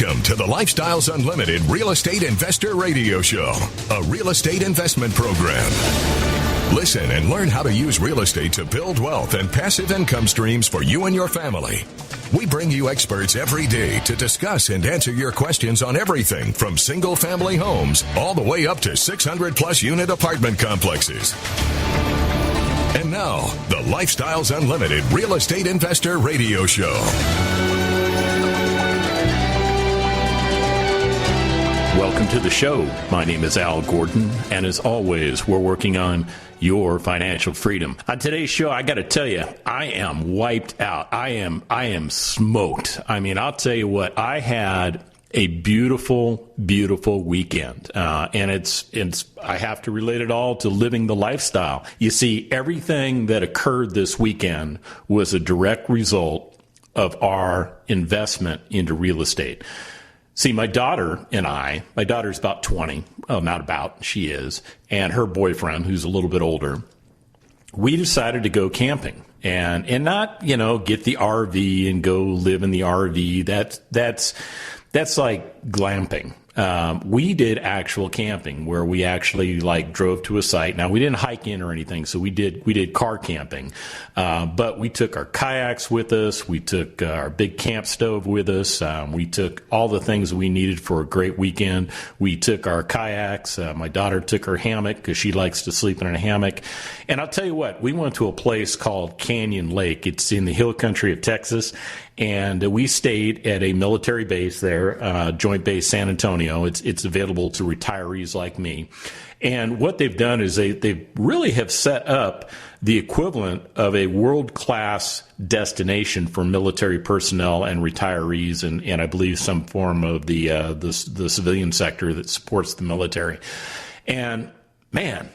Welcome to the Lifestyles Unlimited Real Estate Investor Radio Show, a real estate investment program. Listen and learn how to use real estate to build wealth and passive income streams for you and your family. We bring you experts every day to discuss and answer your questions on everything from single-family homes all the way up to 600-plus unit apartment complexes. And now, the Lifestyles Unlimited Real Estate Investor Radio Show. Welcome to the show. My name is Al Gordon, and as always, we're working on your financial freedom. On today's show, I got to tell you, I am wiped out. I am smoked. I mean, I'll tell you what, I had a beautiful, beautiful weekend, and it's. I have to relate it all to living the lifestyle. You see, everything that occurred this weekend was a direct result of our investment into real estate. See, my daughter and my daughter's about 20, well, not about, she is, and her boyfriend, who's a little bit older, we decided to go camping and not, get the RV and go live in the RV. That's like glamping. We did actual camping where we actually drove to a site. Now, we didn't hike in or anything, so we did car camping. But we took our kayaks with us. We took our big camp stove with us. We took all the things we needed for a great weekend. We took our kayaks. My daughter took her hammock because she likes to sleep in a hammock. And I'll tell you what, we went to a place called Canyon Lake. It's in the hill country of Texas. And we stayed at a military base there, Joint Base San Antonio. It's available to retirees like me. And what they've done is they really have set up the equivalent of a world-class destination for military personnel and retirees, and I believe some form of the civilian sector that supports the military. And man,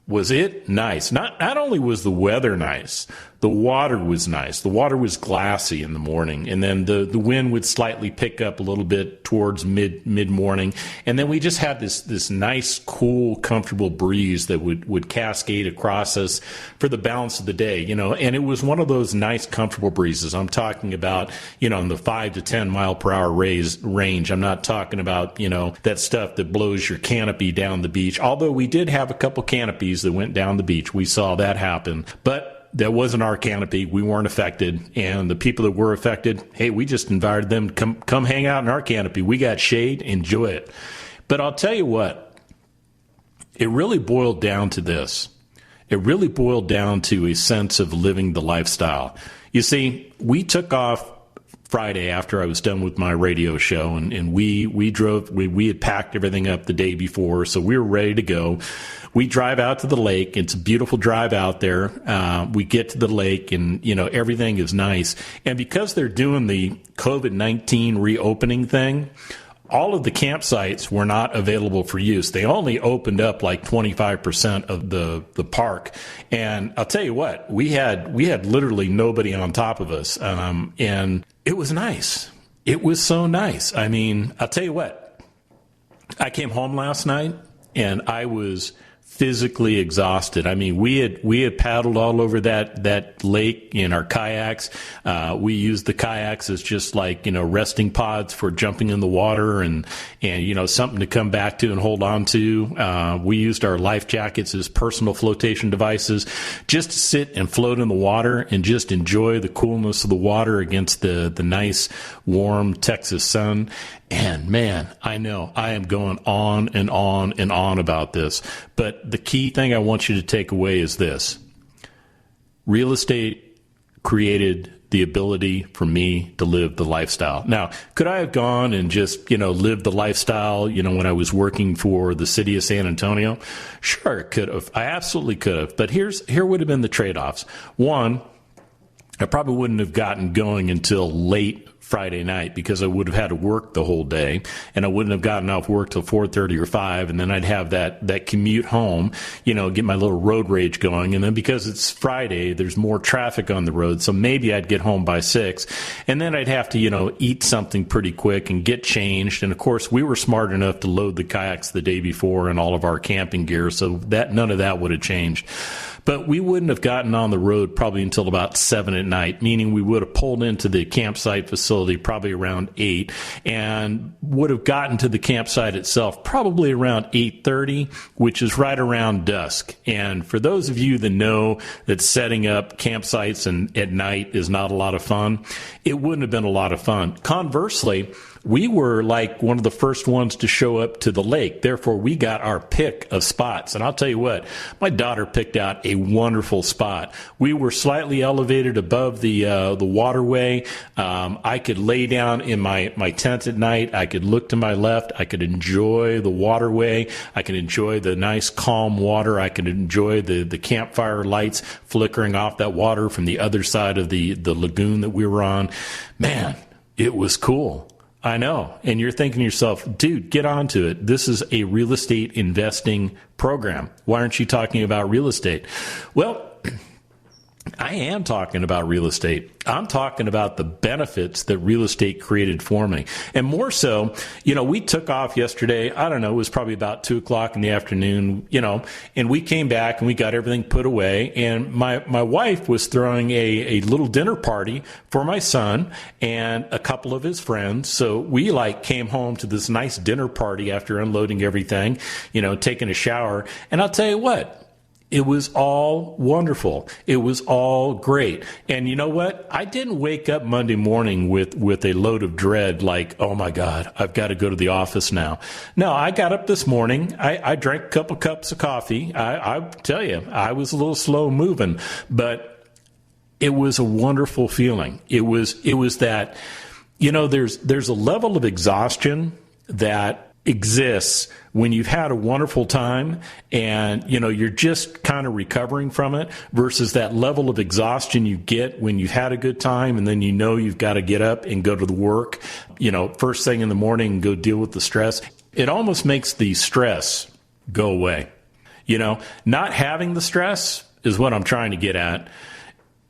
was it nice. Not only was the weather nice, the water was nice. The water was glassy in the morning, and then the wind would slightly pick up a little bit towards mid-morning, and then we just had this nice, cool, comfortable breeze that would cascade across us for the balance of the day, and it was one of those nice, comfortable breezes. I'm talking about, in the 5 to 10 mile per hour range. I'm not talking about, that stuff that blows your canopy down the beach, although we did have a couple canopies that went down the beach. We saw that happen, but that wasn't our canopy. We weren't affected. And the people that were affected, hey, we just invited them to come hang out in our canopy. We got shade. Enjoy it. But I'll tell you what, it really boiled down to this. It really boiled down to a sense of living the lifestyle. You see, we took off Friday after I was done with my radio show, and we drove. We had packed everything up the day before, so we were ready to go. We drive out to the lake. It's a beautiful drive out there. We get to the lake, and everything is nice. And because they're doing the COVID-19 reopening thing, all of the campsites were not available for use. They only opened up like 25% of the park. And I'll tell you what, we had literally nobody on top of us. And it was nice. It was so nice. I mean, I'll tell you what, I came home last night and I was physically exhausted. I mean, we had paddled all over that lake in our kayaks. We used the kayaks as just resting pods for jumping in the water and something to come back to and hold on to. We used our life jackets as personal flotation devices just to sit and float in the water and just enjoy the coolness of the water against the nice, warm Texas sun. And man, I know I am going on and on and on about this, but the key thing I want you to take away is this. Real estate created the ability for me to live the lifestyle. Now, could I have gone and just, lived the lifestyle, when I was working for the city of San Antonio? Sure, I could have. I absolutely could have. But here would have been the trade-offs. One, I probably wouldn't have gotten going until late Friday night because I would have had to work the whole day, and I wouldn't have gotten off work till 4:30 or 5, and then I'd have that commute home, get my little road rage going, and then because it's Friday, there's more traffic on the road, so maybe I'd get home by 6, and then I'd have to, eat something pretty quick and get changed, and of course, we were smart enough to load the kayaks the day before and all of our camping gear, so that none of that would have changed. But we wouldn't have gotten on the road probably until about 7 at night, meaning we would have pulled into the campsite facility facility probably around 8 and would have gotten to the campsite itself probably around 8:30, which is right around dusk. And for those of you that know that setting up campsites at night is not a lot of fun, it wouldn't have been a lot of fun. Conversely, we were like one of the first ones to show up to the lake. Therefore, we got our pick of spots. And I'll tell you what, my daughter picked out a wonderful spot. We were slightly elevated above the waterway. I could lay down in my tent at night. I could look to my left. I could enjoy the waterway. I could enjoy the nice calm water. I could enjoy the campfire lights flickering off that water from the other side of the lagoon that we were on. Man, it was cool. I know. And you're thinking to yourself, dude, get onto it. This is a real estate investing program. Why aren't you talking about real estate? Well, I am talking about real estate. I'm talking about the benefits that real estate created for me. And more so, we took off yesterday. I don't know, it was probably about 2:00 in the afternoon, and we came back and we got everything put away. And my wife was throwing a little dinner party for my son and a couple of his friends. So we came home to this nice dinner party after unloading everything, taking a shower. And I'll tell you what, it was all wonderful. It was all great. And you know what? I didn't wake up Monday morning with a load of dread like, oh my God, I've got to go to the office now. No, I got up this morning. I drank a couple cups of coffee. I tell you, I was a little slow moving, but it was a wonderful feeling. It was that, there's a level of exhaustion that exists when you've had a wonderful time and, you're just kind of recovering from it versus that level of exhaustion you get when you've had a good time and then you've got to get up and go to the work, first thing in the morning and go deal with the stress. It almost makes the stress go away. Not having the stress is what I'm trying to get at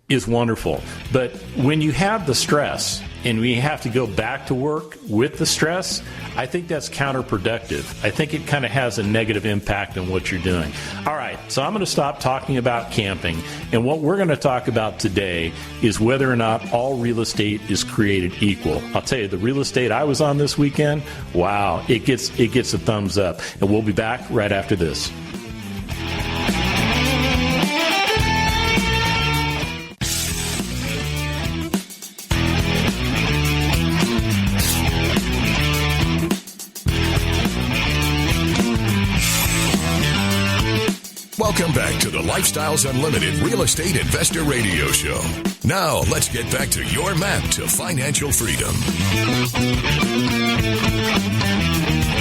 is wonderful. But when you have the stress and we have to go back to work with the stress, I think that's counterproductive. I think it kind of has a negative impact on what you're doing. All right, so I'm going to stop talking about camping. And what we're going to talk about today is whether or not all real estate is created equal. I'll tell you, the real estate I was on this weekend, wow, it gets a thumbs up. And we'll be back right after this. Welcome back to the Lifestyles Unlimited Real Estate Investor Radio Show. Now, let's get back to your map to financial freedom.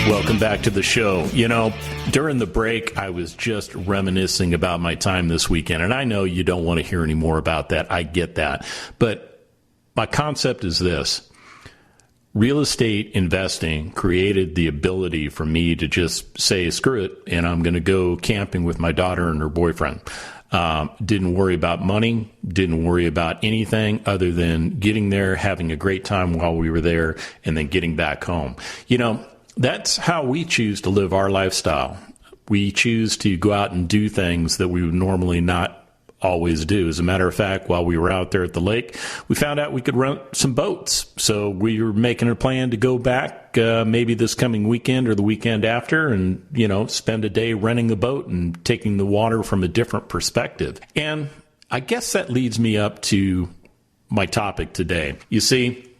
Welcome back to the show. During the break, I was just reminiscing about my time this weekend, and I know you don't want to hear any more about that. I get that. But my concept is this. Real estate investing created the ability for me to just say, screw it, and I'm going to go camping with my daughter and her boyfriend. Didn't worry about money, didn't worry about anything other than getting there, having a great time while we were there, and then getting back home. That's how we choose to live our lifestyle. We choose to go out and do things that we would normally not always do. As a matter of fact, while we were out there at the lake, we found out we could rent some boats. So we were making a plan to go back maybe this coming weekend or the weekend after and, spend a day renting a boat and taking the water from a different perspective. And I guess that leads me up to my topic today. You see,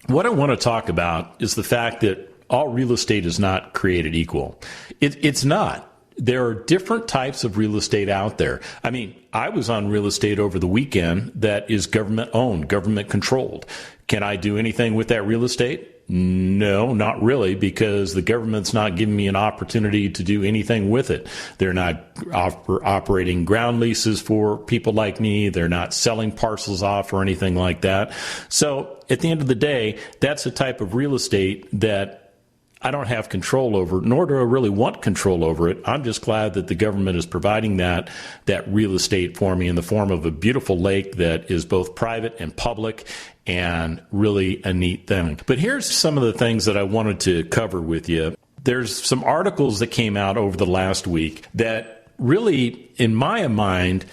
what I want to talk about is the fact that all real estate is not created equal. It's not. There are different types of real estate out there. I mean, I was on real estate over the weekend that is government owned, government controlled. Can I do anything with that real estate? No, not really, because the government's not giving me an opportunity to do anything with it. They're not operating ground leases for people like me. They're not selling parcels off or anything like that. So at the end of the day, that's a type of real estate that I don't have control over, nor do I really want control over it. I'm just glad that the government is providing that real estate for me in the form of a beautiful lake that is both private and public and really a neat thing. But here's some of the things that I wanted to cover with you. There's some articles that came out over the last week that really, in my mind,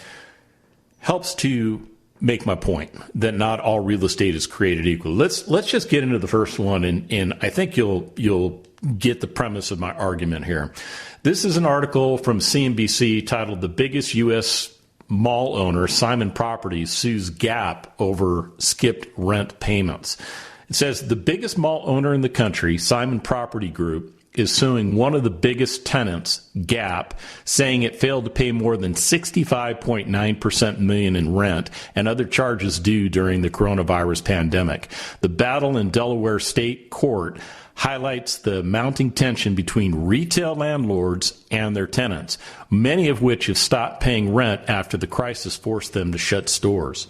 helps to make my point that not all real estate is created equal. Let's just get into the first one, and I think you'll get the premise of my argument here. This is an article from CNBC titled "The Biggest U.S. Mall Owner, Simon Properties, Sues Gap Over Skipped Rent Payments." It says the biggest mall owner in the country, Simon Property Group, is suing one of the biggest tenants, Gap, saying it failed to pay more than 65.9% million in rent and other charges due during the coronavirus pandemic. The battle in Delaware State Court highlights the mounting tension between retail landlords and their tenants, many of which have stopped paying rent after the crisis forced them to shut stores.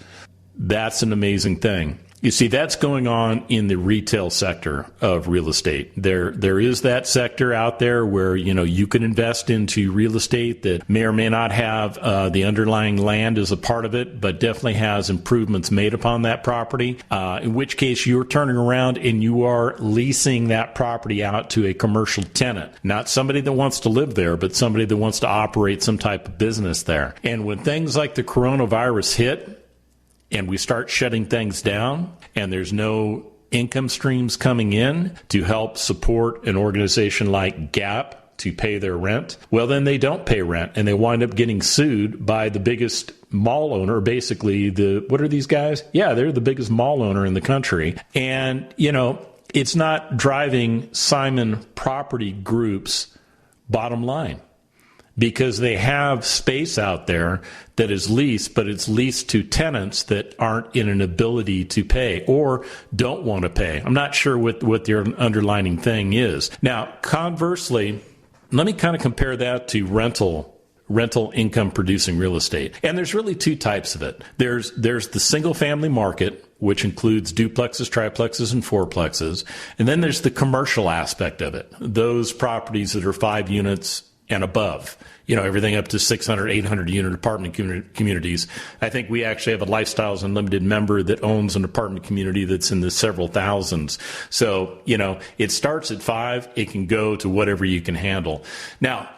That's an amazing thing. You see, that's going on in the retail sector of real estate. There is that sector out there where, you can invest into real estate that may or may not have the underlying land as a part of it, but definitely has improvements made upon that property, in which case you're turning around and you are leasing that property out to a commercial tenant, not somebody that wants to live there, but somebody that wants to operate some type of business there. And when things like the coronavirus hit, and we start shutting things down, and there's no income streams coming in to help support an organization like Gap to pay their rent, well, then they don't pay rent, and they wind up getting sued by the biggest mall owner, basically what are these guys? Yeah, they're the biggest mall owner in the country. And, it's not driving Simon Property Group's bottom line, because they have space out there that is leased, but it's leased to tenants that aren't in an ability to pay or don't want to pay. I'm not sure what their underlying thing is. Now, conversely, let me kind of compare that to rental income producing real estate. And there's really two types of it. There's the single family market, which includes duplexes, triplexes, and fourplexes. And then there's the commercial aspect of it. Those properties that are 5 units and above, everything up to 600, 800 unit apartment communities. I think we actually have a Lifestyles Unlimited member that owns an apartment community that's in the several thousands. So, it starts at 5. It can go to whatever you can handle. Now,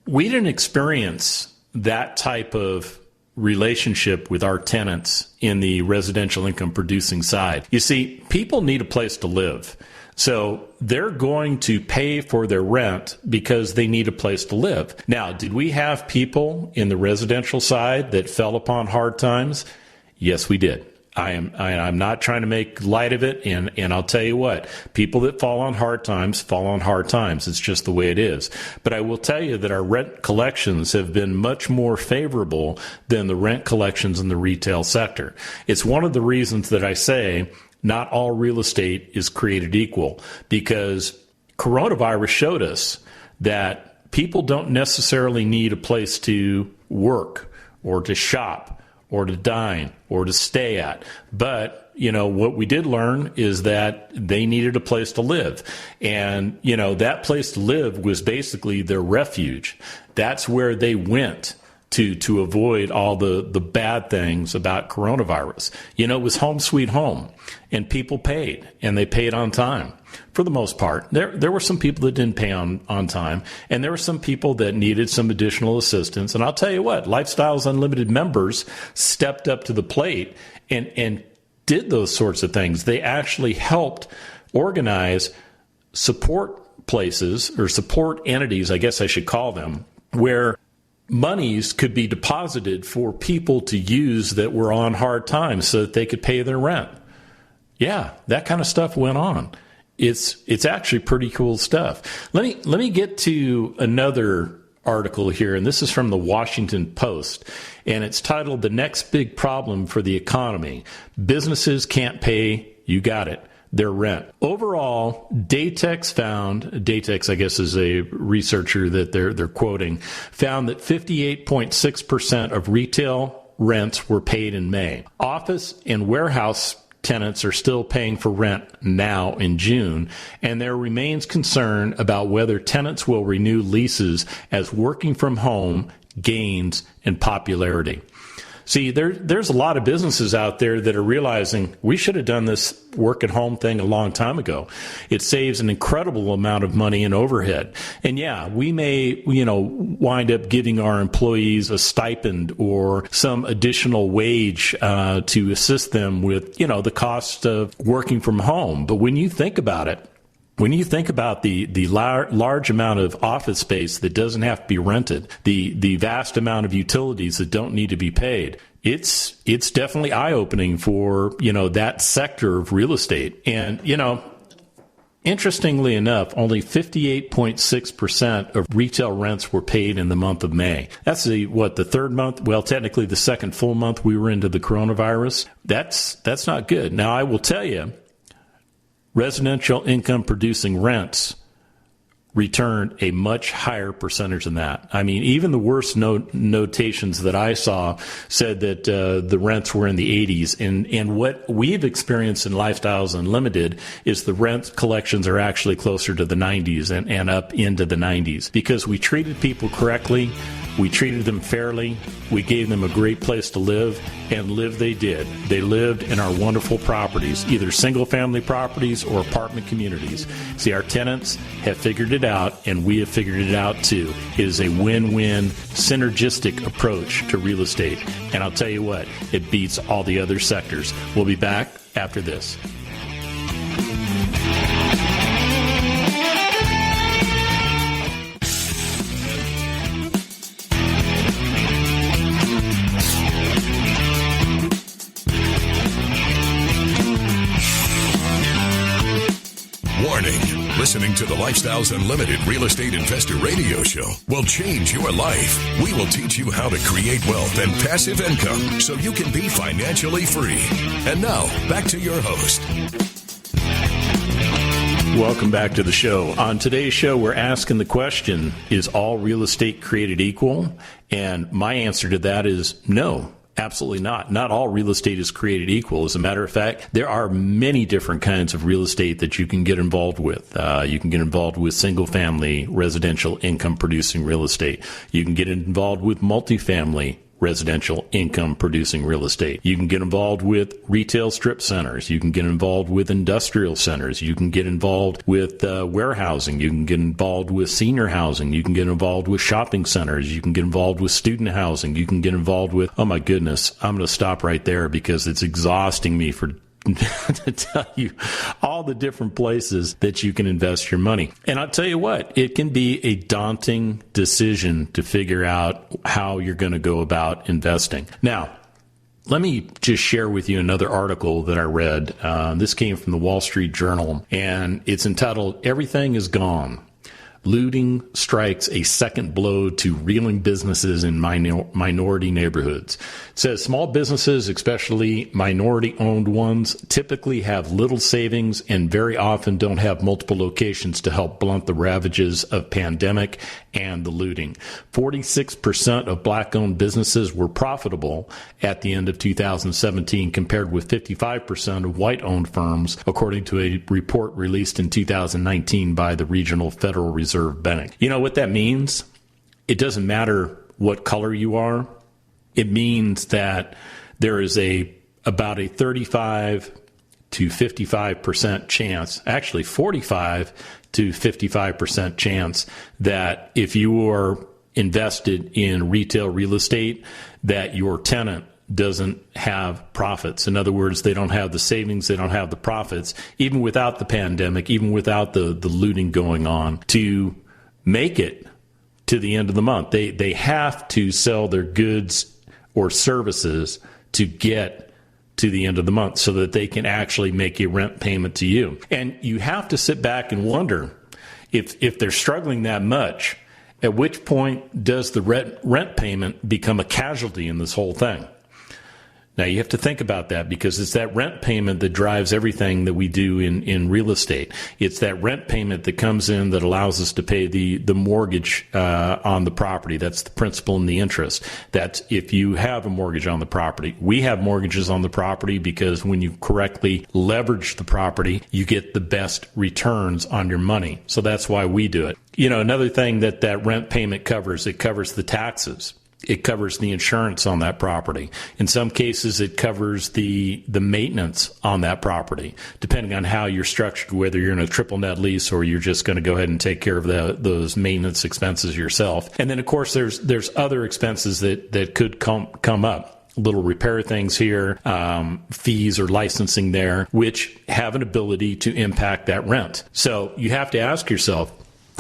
we didn't experience that type of relationship with our tenants in the residential income producing side. You see, people need a place to live. So they're going to pay for their rent because they need a place to live. Now, did we have people in the residential side that fell upon hard times? Yes, we did. I'm not trying to make light of it, and I'll tell you what, people that fall on hard times fall on hard times. It's just the way it is. But I will tell you that our rent collections have been much more favorable than the rent collections in the retail sector. It's one of the reasons that I say not all real estate is created equal, because coronavirus showed us that people don't necessarily need a place to work or to shop or to dine or to stay at. But, what we did learn is that they needed a place to live. And, that place to live was basically their refuge. That's where they went to avoid all the bad things about coronavirus. It was home sweet home, and people paid, and they paid on time for the most part. There were some people that didn't pay on time, and there were some people that needed some additional assistance. And I'll tell you what, Lifestyles Unlimited members stepped up to the plate and did those sorts of things. They actually helped organize support places, or support entities, I guess I should call them, where monies could be deposited for people to use that were on hard times so that they could pay their rent. Yeah, that kind of stuff went on. It's actually pretty cool stuff. Let me get to another article here, and this is from the Washington Post, and it's titled "The Next Big Problem for the Economy. Businesses Can't Pay," you got it, their rent. Overall, Datex, I guess, is a researcher that they're quoting, found that 58.6% of retail rents were paid in May. Office and warehouse tenants are still paying for rent now in June, and there remains concern about whether tenants will renew leases as working from home gains in popularity. See, there's a lot of businesses out there that are realizing we should have done this work at home thing a long time ago. It saves an incredible amount of money in overhead. And yeah, we may, wind up giving our employees a stipend or some additional wage to assist them with, the cost of working from home. But when you think about it, when you think about the large amount of office space that doesn't have to be rented, the vast amount of utilities that don't need to be paid, it's definitely eye-opening for, that sector of real estate. And, interestingly enough, only 58.6% of retail rents were paid in the month of May. That's the third month? Well, technically the second full month we were into the coronavirus. That's not good. Now, I will tell you, residential income producing rents returned a much higher percentage than that. I mean, even the worst notations that I saw said that the rents were in the 80s. And what we've experienced in Lifestyles Unlimited is the rent collections are actually closer to the 90s and up into the 90s because we treated people correctly. We treated them fairly. We gave them a great place to live, and live they did. They lived in our wonderful properties, either single-family properties or apartment communities. See, our tenants have figured it out, and we have figured it out too. It is a win-win, synergistic approach to real estate. And I'll tell you what, it beats all the other sectors. We'll be back after this. Warning, listening to the Lifestyles Unlimited Real Estate Investor Radio Show will change your life. We will teach you how to create wealth and passive income so you can be financially free. And now, back to your host. Welcome back to the show. On today's show, we're asking the question, is all real estate created equal? And my answer to that is no. Absolutely not. Not all real estate is created equal. As a matter of fact, there are many different kinds of real estate that you can get involved with. You can get involved with single-family residential income-producing real estate. You can get involved with multifamily residential income-producing real estate. You can get involved with retail strip centers. You can get involved with industrial centers. You can get involved with warehousing. You can get involved with senior housing. You can get involved with shopping centers. You can get involved with student housing. You can get involved with, oh my goodness, I'm going to stop right there because it's exhausting me to tell you all the different places that you can invest your money. And I'll tell you what, it can be a daunting decision to figure out how you're going to go about investing. Now, let me just share with you another article that I read. This came from the Wall Street Journal, and it's entitled, "Everything is Gone. Looting strikes a second blow to reeling businesses in minority neighborhoods." It says small businesses, especially minority-owned ones, typically have little savings and very often don't have multiple locations to help blunt the ravages of pandemic and the looting. 46% of black-owned businesses were profitable at the end of 2017 compared with 55% of white-owned firms, according to a report released in 2019 by the Regional Federal Reserve Bank. You know what that means? It doesn't matter what color you are. It means that there is about a 35 to 55% chance, actually 45 to 55% chance that if you are invested in retail real estate, that your tenant doesn't have profits. In other words, they don't have the savings, they don't have the profits, even without the pandemic, even without the looting going on, to make it to the end of the month. They have to sell their goods or services to get to the end of the month so that they can actually make a rent payment to you. And you have to sit back and wonder if they're struggling that much, at which point does the rent payment become a casualty in this whole thing? Now, you have to think about that because it's that rent payment that drives everything that we do in real estate. It's that rent payment that comes in that allows us to pay the mortgage on the property. That's the principal and the interest. That's if you have a mortgage on the property. We have mortgages on the property because when you correctly leverage the property, you get the best returns on your money. So that's why we do it. You know, another thing that rent payment covers, it covers the taxes. It covers the insurance on that property. In some cases, it covers the maintenance on that property, depending on how you're structured, whether you're in a triple net lease or you're just going to go ahead and take care of those maintenance expenses yourself. And then, of course, there's other expenses that could come up. Little repair things here, fees or licensing there, which have an ability to impact that rent. So you have to ask yourself,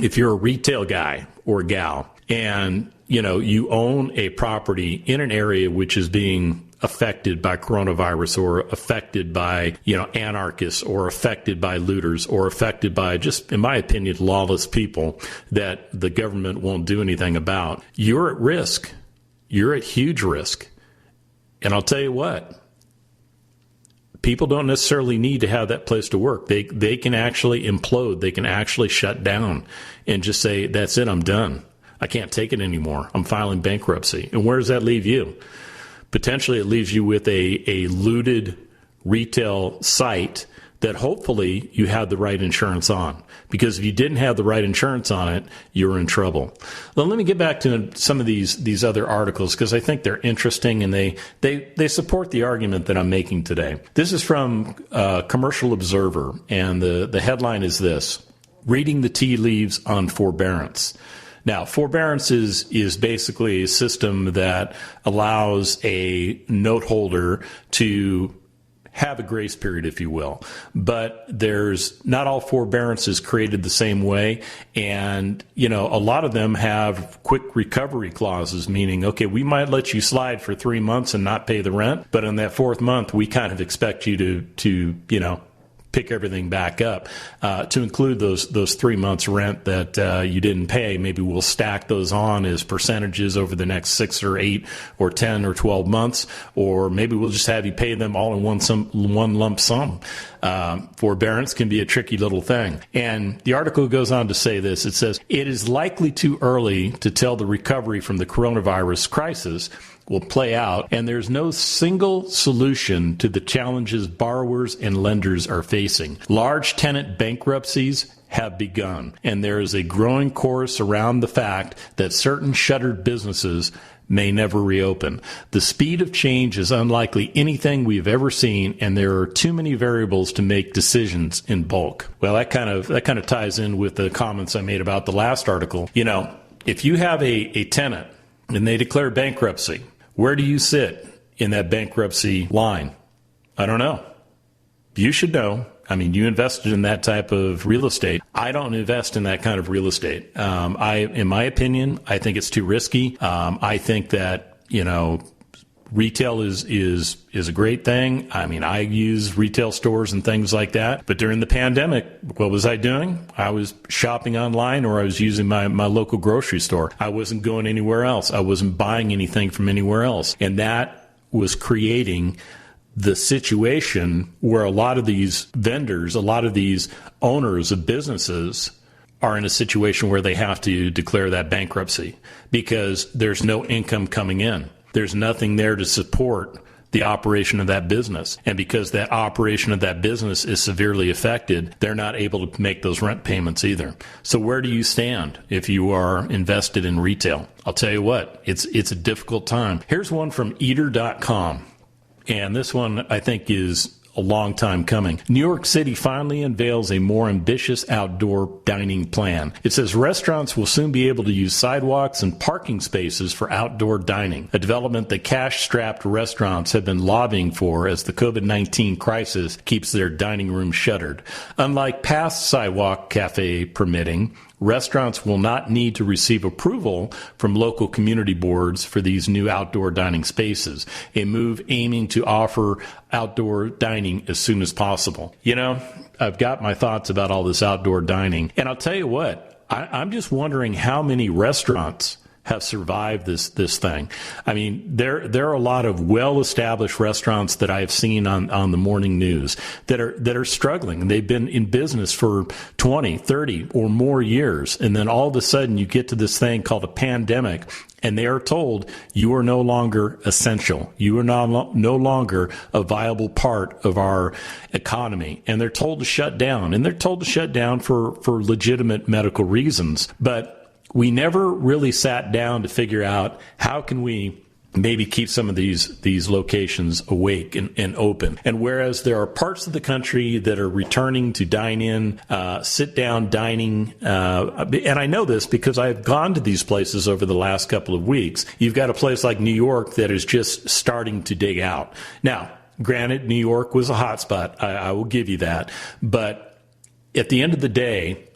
if you're a retail guy or gal and you own a property in an area which is being affected by coronavirus or affected by, anarchists or affected by looters or affected by, just in my opinion, lawless people that the government won't do anything about, you're at risk. You're at huge risk. And I'll tell you what, people don't necessarily need to have that place to work. They can actually implode. They can actually shut down and just say, that's it, I'm done. I can't take it anymore. I'm filing bankruptcy. And where does that leave you? Potentially it leaves you with a looted retail site that hopefully you had the right insurance on. Because if you didn't have the right insurance on it, you're in trouble. Well, let me get back to some of these other articles because I think they're interesting and they support the argument that I'm making today. This is from Commercial Observer, and the headline is this: Reading the Tea Leaves on Forbearance. Now, forbearance is basically a system that allows a note holder to have a grace period, if you will. But there's not all forbearance is created the same way. And, a lot of them have quick recovery clauses, meaning, okay, we might let you slide for 3 months and not pay the rent. But in that fourth month, we kind of expect you to pick everything back up, to include those 3 months rent that you didn't pay. Maybe we'll stack those on as percentages over the next 6 or 8 or 10 or 12 months, or maybe we'll just have you pay them all in one lump sum. Forbearance can be a tricky little thing. And the article goes on to say this. It says, it is likely too early to tell the recovery from the coronavirus crisis will play out, and there's no single solution to the challenges borrowers and lenders are facing. Large tenant bankruptcies have begun, and there is a growing chorus around the fact that certain shuttered businesses may never reopen. The speed of change is unlikely anything we've ever seen, and there are too many variables to make decisions in bulk. Well, that kind of ties in with the comments I made about the last article. If you have a tenant and they declare bankruptcy, where do you sit in that bankruptcy line? I don't know. You should know. I mean, you invested in that type of real estate. I don't invest in that kind of real estate. In my opinion, I think it's too risky. I think that, retail is a great thing. I mean, I use retail stores and things like that. But during the pandemic, what was I doing? I was shopping online, or I was using my local grocery store. I wasn't going anywhere else. I wasn't buying anything from anywhere else. And that was creating the situation where a lot of these vendors, a lot of these owners of businesses are in a situation where they have to declare that bankruptcy because there's no income coming in. There's nothing there to support the operation of that business. And because that operation of that business is severely affected, they're not able to make those rent payments either. So where do you stand if you are invested in retail? I'll tell you what, it's a difficult time. Here's one from eater.com. And this one, I think, is a long time coming. New York City finally unveils a more ambitious outdoor dining plan. It says restaurants will soon be able to use sidewalks and parking spaces for outdoor dining, a development that cash-strapped restaurants have been lobbying for as the COVID-19 crisis keeps their dining rooms shuttered. Unlike past sidewalk cafe permitting, restaurants will not need to receive approval from local community boards for these new outdoor dining spaces, a move aiming to offer outdoor dining as soon as possible. I've got my thoughts about all this outdoor dining, and I'll tell you what, I'm just wondering how many restaurants have survived this thing. I mean, there are a lot of well-established restaurants that I've seen on the morning news that are struggling. They've been in business for 20, 30 or more years. And then all of a sudden you get to this thing called a pandemic, and they are told you are no longer essential. You are no longer a viable part of our economy. And they're told to shut down. And they're told to shut down for legitimate medical reasons. But we never really sat down to figure out how can we maybe keep some of these locations awake and open. And whereas there are parts of the country that are returning to dine-in, sit-down dining, and I know this because I've gone to these places over the last couple of weeks. You've got a place like New York that is just starting to dig out. Now, granted, New York was a hot spot. I will give you that. But at the end of the day,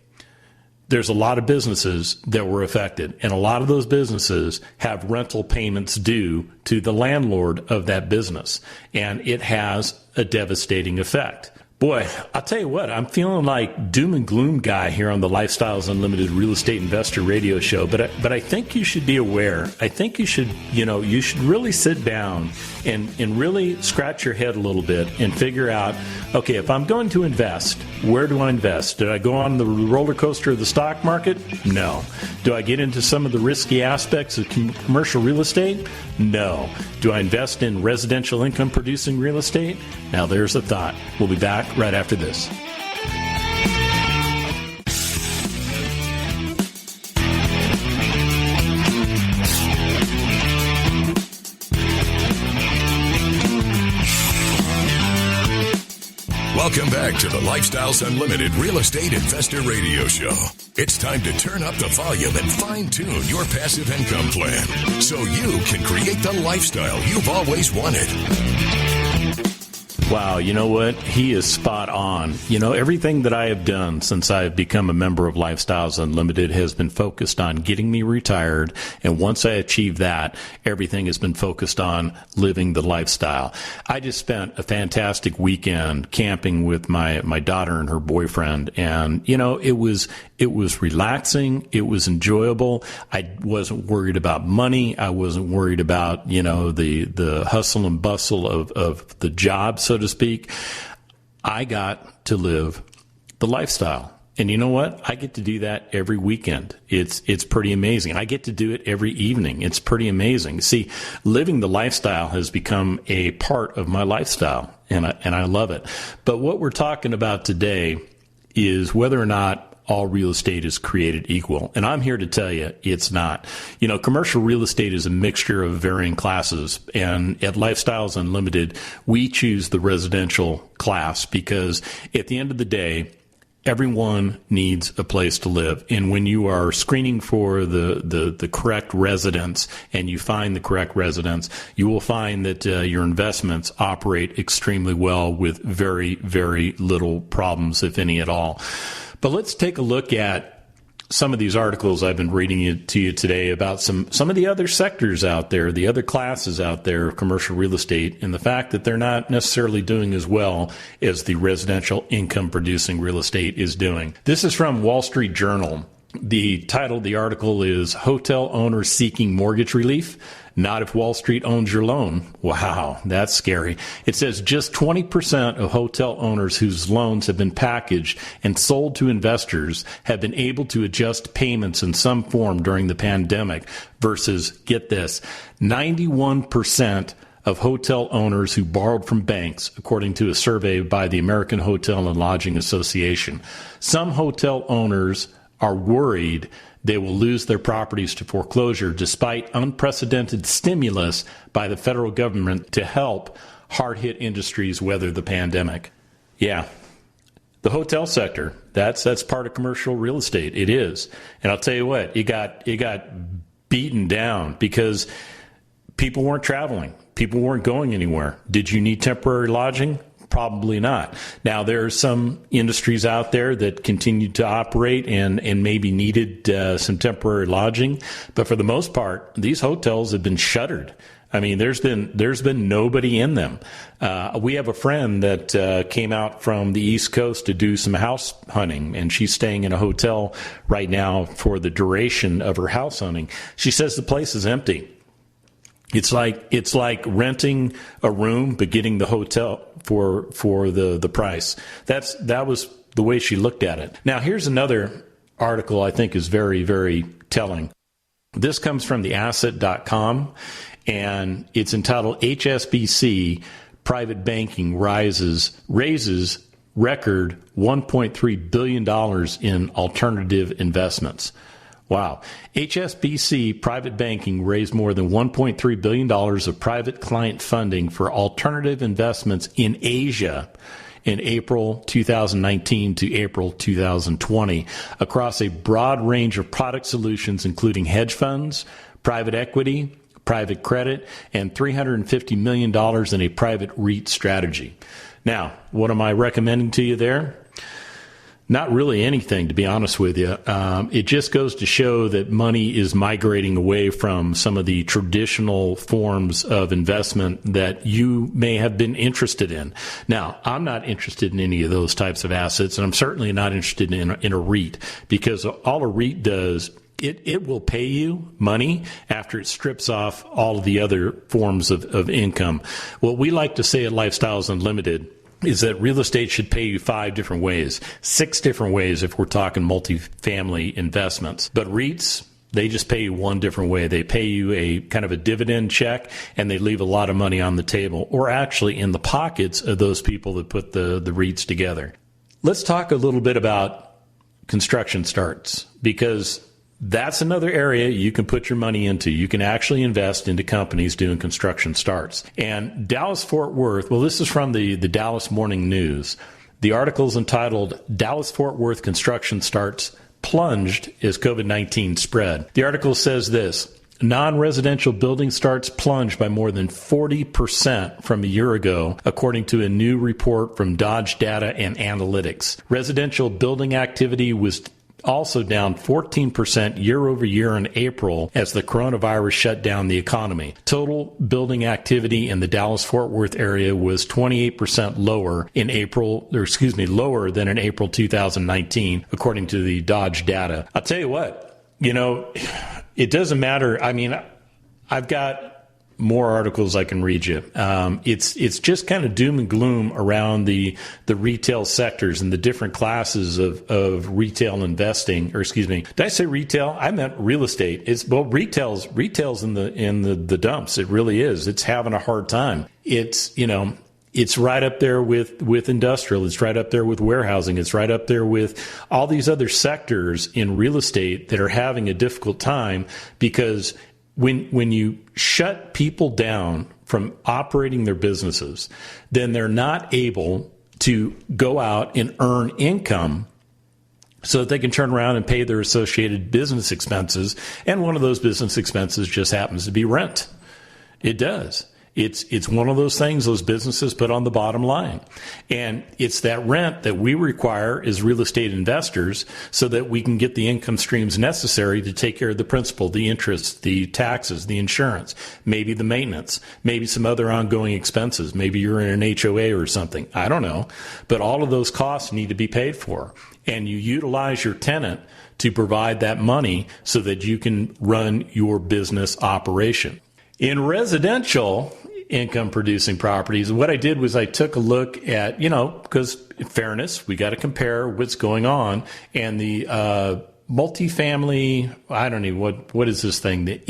there's a lot of businesses that were affected, and a lot of those businesses have rental payments due to the landlord of that business, and it has a devastating effect. Boy, I'll tell you what, I'm feeling like doom and gloom guy here on the Lifestyles Unlimited Real Estate Investor Radio Show, but I think you should be aware. I think you should really sit down and really scratch your head a little bit and figure out, okay, if I'm going to invest, where do I invest? Did I go on the roller coaster of the stock market? No. Do I get into some of the risky aspects of commercial real estate? No. Do I invest in residential income producing real estate? Now there's a thought. We'll be back right after this. Welcome back to the Lifestyles Unlimited Real Estate Investor Radio Show. It's time to turn up the volume and fine-tune your passive income plan so you can create the lifestyle you've always wanted. Wow, you know what? He is spot on. You know, everything that I have done since I've become a member of Lifestyles Unlimited has been focused on getting me retired. And once I achieve that, everything has been focused on living the lifestyle. I just spent a fantastic weekend camping with my daughter and her boyfriend. And, you know, it was relaxing. It was enjoyable. I wasn't worried about money. I wasn't worried about, you know, the hustle and bustle of the job, so to speak. I got to live the lifestyle. And you know what? I get to do that every weekend. It's pretty amazing. I get to do it every evening. It's pretty amazing. See, living the lifestyle has become a part of my lifestyle, and I love it. But what we're talking about today is whether or not all real estate is created equal. And I'm here to tell you it's not. You know, commercial real estate is a mixture of varying classes. And at Lifestyles Unlimited, we choose the residential class because at the end of the day, everyone needs a place to live. And when you are screening for the correct residence and you find the correct residence, you will find that your investments operate extremely well with very, very little problems, if any at all. But let's take a look at some of these articles I've been reading to you today about some of the other sectors out there, the other classes out there of commercial real estate, and the fact that they're not necessarily doing as well as the residential income producing real estate is doing. This is from Wall Street Journal. The title of the article is Hotel Owners Seeking Mortgage Relief. Not if Wall Street owns your loan. Wow, that's scary. It says just 20% of hotel owners whose loans have been packaged and sold to investors have been able to adjust payments in some form during the pandemic versus, get this, 91% of hotel owners who borrowed from banks, according to a survey by the American Hotel and Lodging Association. Some hotel owners are worried they will lose their properties to foreclosure despite unprecedented stimulus by the federal government to help hard-hit industries weather the pandemic. Yeah, the hotel sector, that's part of commercial real estate. It is. And I'll tell you what, it got beaten down because people weren't traveling. People weren't going anywhere. Did you need temporary lodging? Probably not. Now, there are some industries out there that continued to operate and maybe needed some temporary lodging. But for the most part, these hotels have been shuttered. I mean, there's been nobody in them. We have a friend that came out from the East Coast to do some house hunting, and she's staying in a hotel right now for the duration of her house hunting. She says the place is empty. It's like renting a room but getting the hotel for the price. That was the way she looked at it. Now, here's another article I think is very, very telling. This comes from theasset.com, and it's entitled HSBC Private Banking raises record $1.3 billion in alternative investments. Wow. HSBC Private Banking raised more than $1.3 billion of private client funding for alternative investments in Asia in April 2019 to April 2020 across a broad range of product solutions, including hedge funds, private equity, private credit, and $350 million in a private REIT strategy. Now, what am I recommending to you there? Not really anything, to be honest with you. It just goes to show that money is migrating away from some of the traditional forms of investment that you may have been interested in. Now, I'm not interested in any of those types of assets, and I'm certainly not interested in a REIT, because all a REIT does, it will pay you money after it strips off all of the other forms of income. What we like to say at Lifestyles Unlimited is that real estate should pay you 5 different ways, 6 different ways if we're talking multifamily investments. But REITs, they just pay you one different way. They pay you a kind of a dividend check, and they leave a lot of money on the table, or actually in the pockets of those people that put the REITs together. Let's talk a little bit about construction starts, because that's another area you can put your money into. You can actually invest into companies doing construction starts. And Dallas-Fort Worth, well, this is from the Dallas Morning News. The article is entitled, Dallas-Fort Worth Construction Starts Plunged as COVID-19 Spread. The article says this: non-residential building starts plunged by more than 40% from a year ago, according to a new report from Dodge Data and Analytics. Residential building activity was also down 14% year over year in April as the coronavirus shut down the economy. Total building activity in the Dallas-Fort Worth area was 28% lower lower than in April 2019, according to the Dodge data. I'll tell you what, it doesn't matter. I mean, I've got more articles I can read you. It's just kind of doom and gloom around the retail sectors and the different classes of retail investing. Or excuse me, did I say retail? I meant real estate. Retail's in the dumps. It really is. It's having a hard time. It's right up there with industrial. It's right up there with warehousing. It's right up there with all these other sectors in real estate that are having a difficult time, because when you shut people down from operating their businesses, then they're not able to go out and earn income so that they can turn around and pay their associated business expenses. And one of those business expenses just happens to be rent. It does. It's one of those things those businesses put on the bottom line. And it's that rent that we require as real estate investors so that we can get the income streams necessary to take care of the principal, the interest, the taxes, the insurance, maybe the maintenance, maybe some other ongoing expenses. Maybe you're in an HOA or something. I don't know. But all of those costs need to be paid for. And you utilize your tenant to provide that money so that you can run your business operation. In residential income producing properties, what I did was I took a look at, because in fairness, we got to compare what's going on. And the multifamily, I don't know, what is this thing? The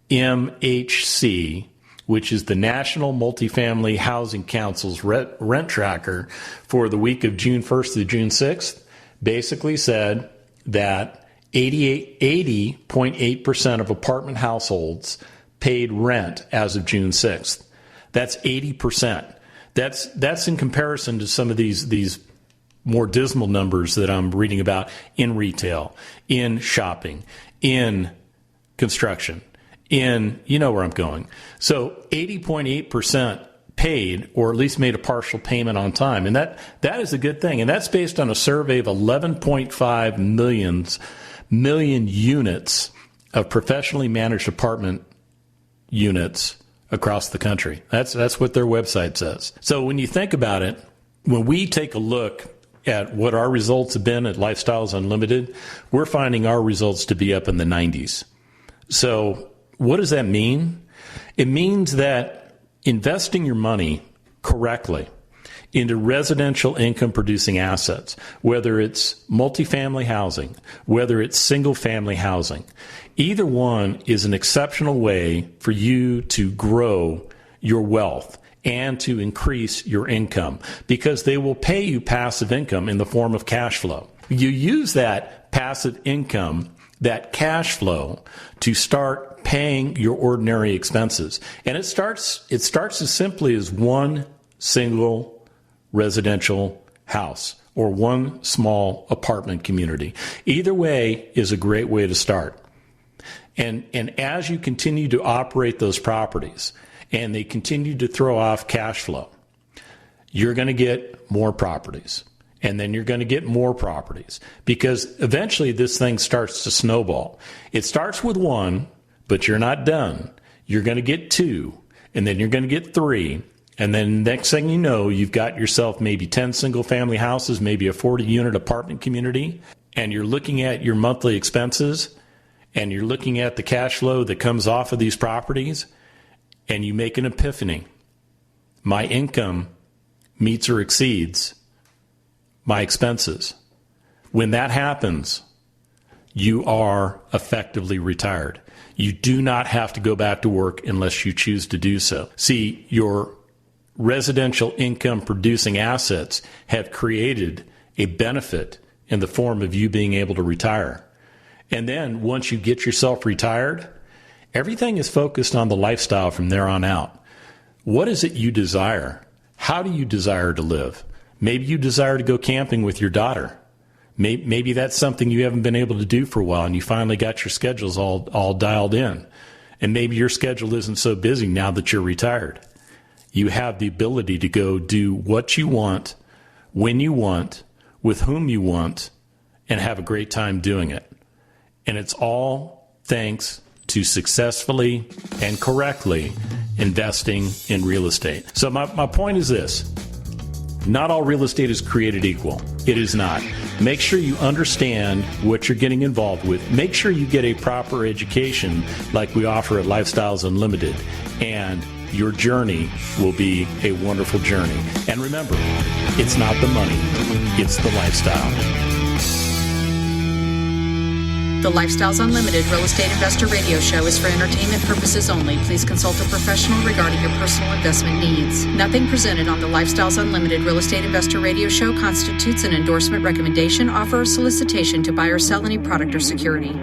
NMHC, which is the National Multifamily Housing Council's rent tracker for the week of June 1st to June 6th, basically said that 80.8% of apartment households paid rent as of June 6th. That's 80%. That's in comparison to some of these more dismal numbers that I'm reading about in retail, in shopping, in construction, in, where I'm going. So 80.8% paid, or at least made a partial payment on time. And that is a good thing. And that's based on a survey of 11.5 million units of professionally managed apartment units across the country. That's what their website says. So when you think about it, when we take a look at what our results have been at Lifestyles Unlimited, we're finding our results to be up in the 90s. So what does that mean? It means that investing your money correctly into residential income producing assets, whether it's multifamily housing, whether it's single family housing, either one is an exceptional way for you to grow your wealth and to increase your income, because they will pay you passive income in the form of cash flow. You use that passive income that cash flow to start paying your ordinary expenses. And it starts as simply as one single residential house or one small apartment community. Either way is a great way to start. And as you continue to operate those properties and they continue to throw off cash flow, you're going to get more properties. And then you're going to get more properties because eventually this thing starts to snowball. It starts with one, but you're not done. You're going to get two, and then you're going to get three. And then next thing you know, you've got yourself maybe 10 single family houses, maybe a 40-unit apartment community, and you're looking at your monthly expenses, and you're looking at the cash flow that comes off of these properties, and you make an epiphany. My income meets or exceeds my expenses. When that happens, you are effectively retired. You do not have to go back to work unless you choose to do so. See, your residential income producing assets have created a benefit in the form of you being able to retire. And then once you get yourself retired, everything is focused on the lifestyle from there on out. What is it you desire? How do you desire to live? Maybe you desire to go camping with your daughter. Maybe that's something you haven't been able to do for a while, and you finally got your schedules all dialed in. And maybe your schedule isn't so busy now that you're retired. You have the ability to go do what you want, when you want, with whom you want, and have a great time doing it. And it's all thanks to successfully and correctly investing in real estate. So my point is this. Not all real estate is created equal. It is not. Make sure you understand what you're getting involved with. Make sure you get a proper education like we offer at Lifestyles Unlimited, and your journey will be a wonderful journey. And remember, it's not the money, it's the lifestyle. The Lifestyles Unlimited Real Estate Investor Radio Show is for entertainment purposes only. Please consult a professional regarding your personal investment needs. Nothing presented on the Lifestyles Unlimited Real Estate Investor Radio Show constitutes an endorsement, recommendation, offer, or solicitation to buy or sell any product or security.